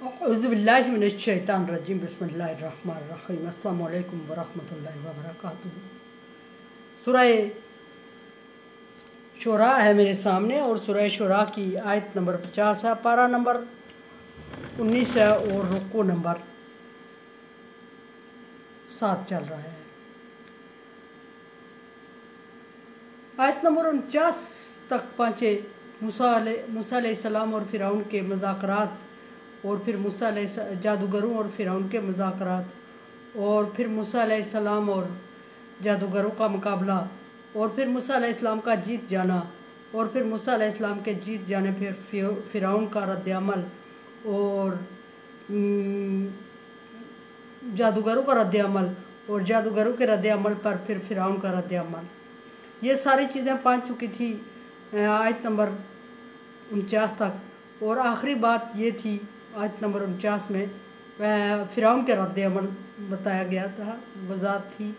औज़ुबिल्लाहिमिनश्शैतानिर्रजीम बिस्मिल्लाहिर्रहमानिर्रहीम अस्सलामु अलैकुम वरहमतुल्लाहि वबरकातुहू। सूरह शुरा है मेरे सामने और सूरह शुरा की आयत नंबर 50 है, पारा नंबर 19 है और रुकू नंबर 7 चल रहा है। आयत नंबर 49 तक पहुँचे। मूसा अलैहिस्सलाम और फ़िरौन के मुज़ाकरात, और फिर मूसा जादूगरों और फ़िरौन के मुज़ाकरात, और फिर मूसा अलैहिस्सलाम और जादूगरों का मुकाबला, और फिर मूसा अलैहिस्सलाम का जीत जाना, और फिर मूसा अलैहिस्सलाम के जीत जाने फिर फ़िरौन का रद्द-ए-अमल और जादूगरों का रद्द-ए-अमल, और जादूगरों के रद्द-ए-अमल पर फिर फ़िरौन का रद्द-ए-अमल। ये सारी चीज़ें पहुँच चुकी थी आयत नंबर 49 तक। और आखिरी बात ये थी आयत नंबर 49 में फ़िरौन के रद्द-ए-अमल बताया गया था। वज़ाहत थी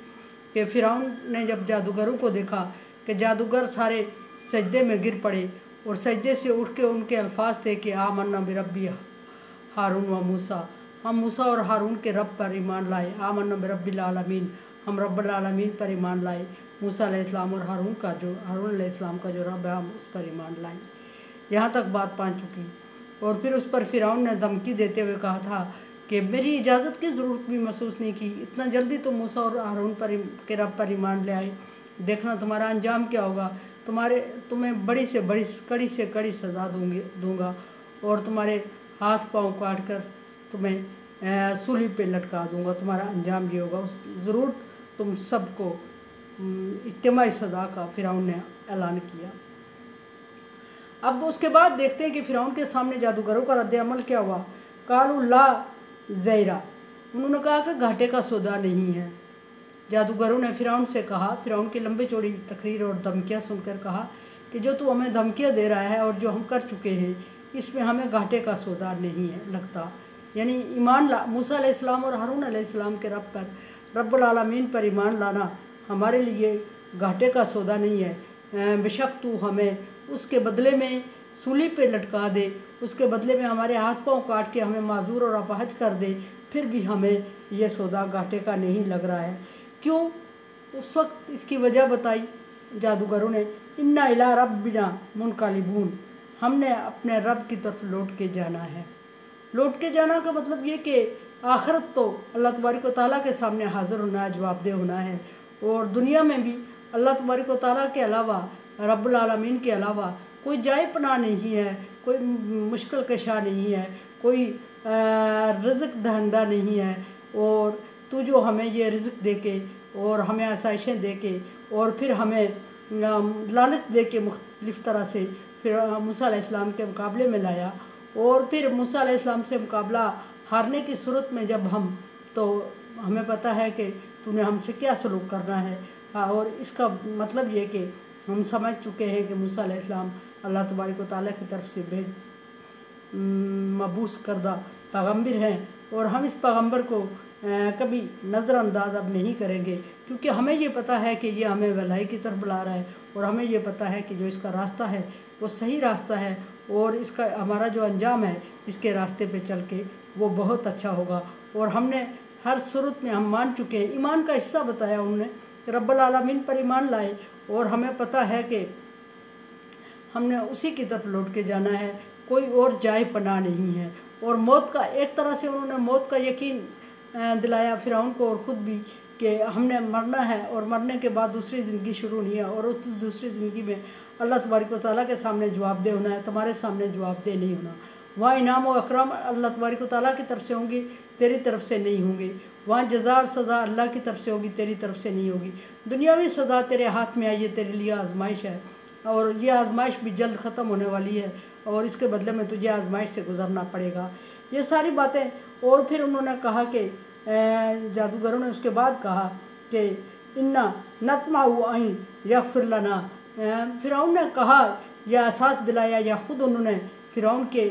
कि फ़िरौन ने जब जादूगरों को देखा कि जादूगर सारे सजदे में गिर पड़े और सजदे से उठ के उनके अल्फाज थे कि आमन्ना बिरब्बी हारून व मूसा, हम मूसा और हारून के रब पर ईमान लाए। आमन्ना बिरब्बिल आलमीन, हम रब्बुल आलमीन पर ईमान लाए। मूसा अलैहिस्सलाम और हारून अलैहिस्सलाम का जो रब है हम उस पर ईमान लाए। यहाँ तक बात पहुँच चुकी। और फिर उस पर फ़िरौन ने धमकी देते हुए कहा था कि मेरी इजाज़त की ज़रूरत भी महसूस नहीं की, इतना जल्दी तो मूसा और हारून के रब पर ईमान ले आए, देखना तुम्हारा अंजाम क्या होगा। तुम्हें बड़ी से बड़ी कड़ी से कड़ी सज़ा दूँगा और तुम्हारे हाथ पाँव काट कर तुम्हें सूली पे लटका दूँगा। तुम्हारा अंजाम ये होगा, ज़रूर तुम सबको इज्तिमाई सज़ा का फ़िरौन ने ऐलान किया। अब उसके बाद देखते हैं कि फ़िरौन के सामने जादूगरों का रद्द-ए-अमल क्या हुआ। कालू ला ज़ैरा, उन्होंने कहा कि घाटे का सौदा नहीं है। जादूगरों ने फ़िरौन से कहा, फ़िरौन की लंबी चौड़ी तकरीर और धमकियाँ सुनकर कहा कि जो तू हमें धमकियाँ दे रहा है और जो हम कर चुके हैं इसमें हमें घाटे का सौदा नहीं है लगता। यानी मूसा अलैहिस्सलाम और हारून अलैहिस्सलाम के रब पर, रब्बुल आलमीन पर ईमान लाना हमारे लिए घाटे का सौदा नहीं है। बेशक तू हमें उसके बदले में सूली पे लटका दे, उसके बदले में हमारे हाथ पाँव काट के हमें माजूर और अपाहज कर दे, फिर भी हमें ये सौदा घाटे का नहीं लग रहा है। क्यों? उस वक्त इसकी वजह बताई जादूगरों ने, इन्ना इला रब्बिना मुनक़लिबून, हमने अपने रब की तरफ लौट के जाना है। लौट के जाना का मतलब ये कि आखिरत तो अल्लाह तबारक व तआला के सामने हाज़िर होना है, जवाबदेह होना है। और दुनिया में भी अल्लाह तबारक व तआला के अलावा, रब्बुल आलमीन के अलावा कोई जाए पनाह नहीं है, कोई मुश्किल कशा नहीं है, कोई रिज़्क़ दहंदा नहीं है। और तू जो हमें ये रिज़्क़ दे के और हमें आसाइशें दे के और फिर हमें लालच दे के मुख्तलिफ़ तरह से फिर मूसा अलैहिस्सलाम के मुकाबले में लाया, और फिर मूसा अलैहिस्सलाम से मुकाबला हारने की सूरत में जब तो हमें पता है कि तूने हमसे क्या सलूक करना है। और इसका मतलब ये कि हम समझ चुके हैं कि मूसा अलैहिस्सलाम अल्लाह तबारक व तआला की तरफ से मबूस करदा पैगम्बर हैं, और हम इस पैगम्बर को कभी नज़रअंदाज अब नहीं करेंगे, क्योंकि हमें ये पता है कि ये हमें भलाई की तरफ बुला रहा है, और हमें ये पता है कि जो इसका रास्ता है वो सही रास्ता है, और इसका हमारा जो अंजाम है इसके रास्ते पे चल के वो बहुत अच्छा होगा। और हमने हर सूरत में हम मान चुके हैं, ईमान का हिस्सा बताया उन्होंने, रब्बुल आलमीन पर ईमान लाए, और हमें पता है कि हमने उसी की तरफ लौट के जाना है, कोई और जाए पनाह नहीं है। और मौत का एक तरह से उन्होंने मौत का यकीन दिलाया फ़िरौन को और ख़ुद भी, कि हमने मरना है और मरने के बाद दूसरी ज़िंदगी शुरू नहीं है, और उस दूसरी ज़िंदगी में अल्लाह तबारक व तआला के सामने जवाबदेह होना है, तुम्हारे सामने जवाबदेह नहीं होना। वहाँ इनाम व अकराम अल्लाह तबारक व तआला की तरफ से होंगी, तेरी तरफ से नहीं होंगे। वहाँ जज़ा और सज़ा अल्लाह की तरफ से होगी, तेरी तरफ से नहीं होगी। दुनियावी सज़ा तेरे हाथ में आई है, तेरे लिए आजमाइश है, और ये आजमाइश भी जल्द ख़त्म होने वाली है, और इसके बदले में तुझे आजमाइश से गुज़रना पड़ेगा। ये सारी बातें। और फिर उन्होंने कहा कि जादूगरों ने उसके बाद कहा कि इन्ना नतमाउ अन यग़फ़िर लना, फ़िरौन ने कहा या एहसास दिलाया या ख़ुद उन्होंने फ़िरौन के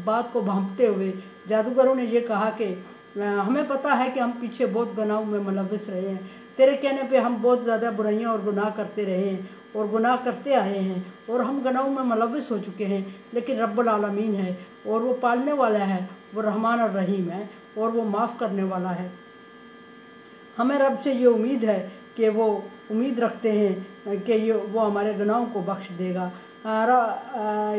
बात को भांपते हुए जादूगरों ने ये कहा कि हमें पता है कि हम पीछे बहुत गुनाहों में मुलव्वस रहे हैं, तेरे कहने पे हम बहुत ज़्यादा बुराइयां और गुनाह करते रहे हैं और गुनाह करते आए हैं और हम गुनाहों में मुलव्वस हो चुके हैं, लेकिन रब्बुल आलमीन है और वो पालने वाला है, वो रहमान और रहीम है और वो माफ़ करने वाला है। हमें रब से ये उम्मीद है कि वो उम्मीद रखते हैं कि ये वो हमारे गुनाहों को बख्श देगा,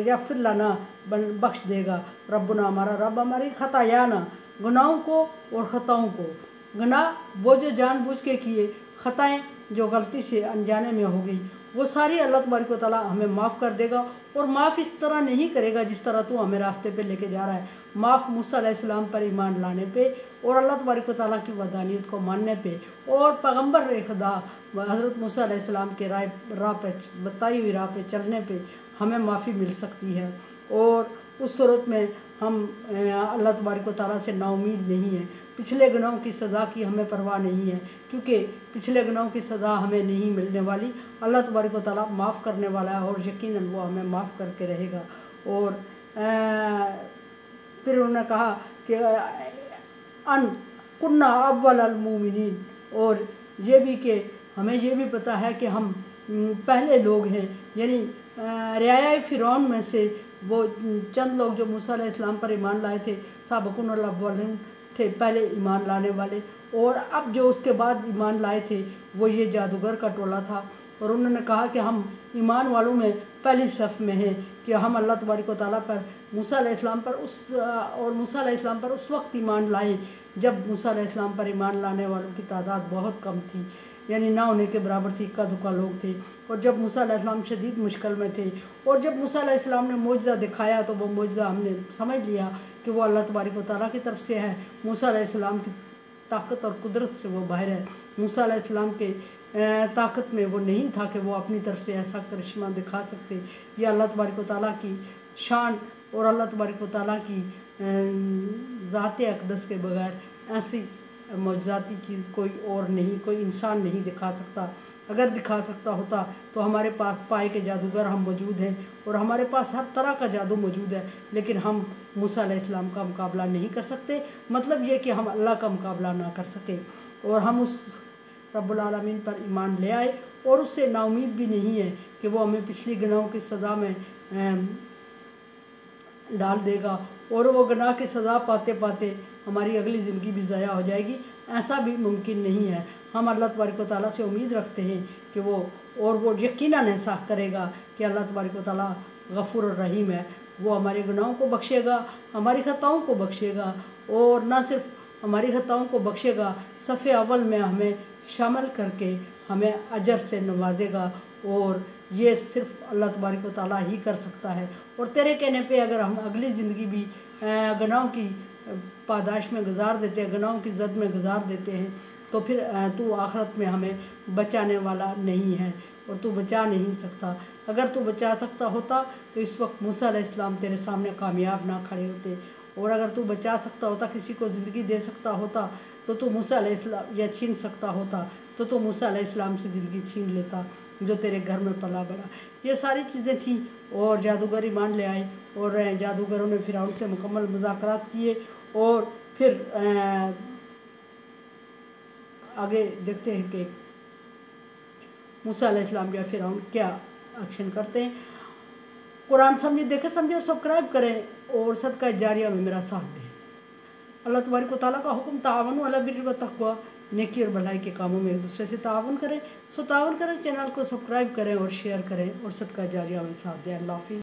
या फिर लाना बख्श देगा। रब्बुना, हमारा रब हमारी खतायाना, गुनाहों को और ख़ताओं को। गुनाह वो जो जानबूझ के किए, ख़ताएँ जो गलती से अनजाने में हो गई, वो सारी अल्लाह तबारक व तआला हमें माफ़ कर देगा। और माफ़ इस तरह नहीं करेगा जिस तरह तू हमें रास्ते पे लेके जा रहा है। माफ़ मूसा अलैहिस्सलाम पर ईमान लाने पे और अल्लाह तबारक व तआला की वहदानियत को मानने पे और पैगम्बर खुदा हज़रत मूसा अलैहिस्सलाम के राह पे बताई हुई राह पे चलने पे हमें माफ़ी मिल सकती है। और उस सूरत में हम अल्लाह तबारक व तआला से नाउमीद नहीं हैं। पिछले गुनाहों की सज़ा की हमें परवाह नहीं है, क्योंकि पिछले गुनाहों की सज़ा हमें नहीं मिलने वाली। अल्लाह तबारक व तआला माफ़ करने वाला है और यकीनन वो हमें माफ़ करके रहेगा। और फिर उन्होंने कहा कि अन कुन्ना अव्वल अल मोमिनीन, और ये भी कि हमें ये भी पता है कि हम पहले लोग हैं, यानी रियाया फ़िरौन में से वो चंद लोग जो मूसा अलैहिस्सलाम पर ईमान लाए थे, साबिक़ुन अव्वलून थे, पहले ईमान लाने वाले। और अब जो उसके बाद ईमान लाए थे वो ये जादूगर का टोला था। और उन्होंने कहा कि हम ईमान वालों में पहली सफ़ में हैं कि हम अल्लाह तबारक व तआला पर मूसा अलैहिस्सलाम पर उस वक्त ईमान लाए जब मूसा अलैहिस्सलाम पर ईमान लाने वालों की तादाद बहुत कम थी, यानी ना होने के बराबर थी, इक्का दुक्का लोग थे। और जब मूसा अलैहिस्सलाम शदीद मुश्किल में थे और जब मूसा अलैहिस्सलाम ने मोजज़ा दिखाया तो वो मोजज़ा हमने समझ लिया कि वो अल्लाह तबारक व तआला की तरफ से है। मूसा अलैहिस्सलाम की ताकत और कुदरत से वो बाहर है। मूसा अलैहिस्सलाम के ताकत में वो नहीं था कि वो अपनी तरफ से ऐसा करिश्मा दिखा सकते। ये अल्लाह तबारक व तआला की शान और अल्लाह तबारक व तआला की ज़ात अक़दस के बगैर ऐसी मौजज़ाती चीज़ कोई और नहीं, कोई इंसान नहीं दिखा सकता। अगर दिखा सकता होता तो हमारे पास पाए के जादूगर हम मौजूद हैं और हमारे पास हर तरह का जादू मौजूद है, लेकिन हम मूसा अलैहिस्सलाम का मुकाबला नहीं कर सकते। मतलब ये कि हम अल्लाह का मुकाबला ना कर सके। और हम उस रब्बुल आलमीन पर ईमान ले आए और उससे नाउमीद भी नहीं है कि वो हमें पिछली गुनाहों की सज़ा में डाल देगा और वो गुनाह की सज़ा पाते पाते हमारी अगली ज़िंदगी भी ज़ाया हो जाएगी। ऐसा भी मुमकिन नहीं है। हम अल्लाह तबारक व तआला से उम्मीद रखते हैं कि वो यकीनन ऐसा करेगा कि अल्लाह तबारक व तआला गफ़ूर और रहीम है। वो हमारे गुनाहों को बख्शेगा, हमारी ख़ताओं को बख्शेगा, और ना सिर्फ हमारी ख़ताओं को बख्शेगा, सफ़े अव्वल में हमें शामिल करके हमें अजर से नवाजेगा। और ये सिर्फ अल्लाह तबारक व तआला ही कर सकता है। और तेरे कहने पे अगर हम अगली ज़िंदगी भी गुनाहों की पादाश में गुजार देते हैं, गुनाहों की ज़द में गुजार देते हैं, तो फिर तू आखिरत में हमें बचाने वाला नहीं है और तू बचा नहीं सकता। अगर तू बचा सकता होता तो इस वक्त मूसा अलैहिस्सलाम तेरे सामने कामयाब ना खड़े होते। और अगर तू बचा सकता होता, किसी को ज़िंदगी दे सकता होता, तो तू मूसा अलैहिस्सलाम या छीन सकता होता तो तू मूसा अलैहिस्सलाम से ज़िंदगी छीन लेता जो तेरे घर में पला बड़ा। ये सारी चीज़ें थीं और जादूगर ईमान ले आए और जादूगरों ने फ़िरौन से मुकम्मल मुज़ाकरात किए। और फिर आगे देखते हैं कि मूसा अलैहिस्सलाम या फ़िरौन क्या एक्शन करते हैं। कुरान समझे, देखें, समझे और सब्सक्राइब करें और सदका जारिया में मेरा साथ दें। अल्लाह तबारक व तआला का हुक्म ताअवनु अलल बिर्रि व तक़वा, नेकी और भलाई के कामों में एक दूसरे से ताअवुन करें। ताअवुन करें, चैनल को सब्सक्राइब करें और शेयर करें और सदका जारिया में साथ दें। अल्लाह हाफ़िज़।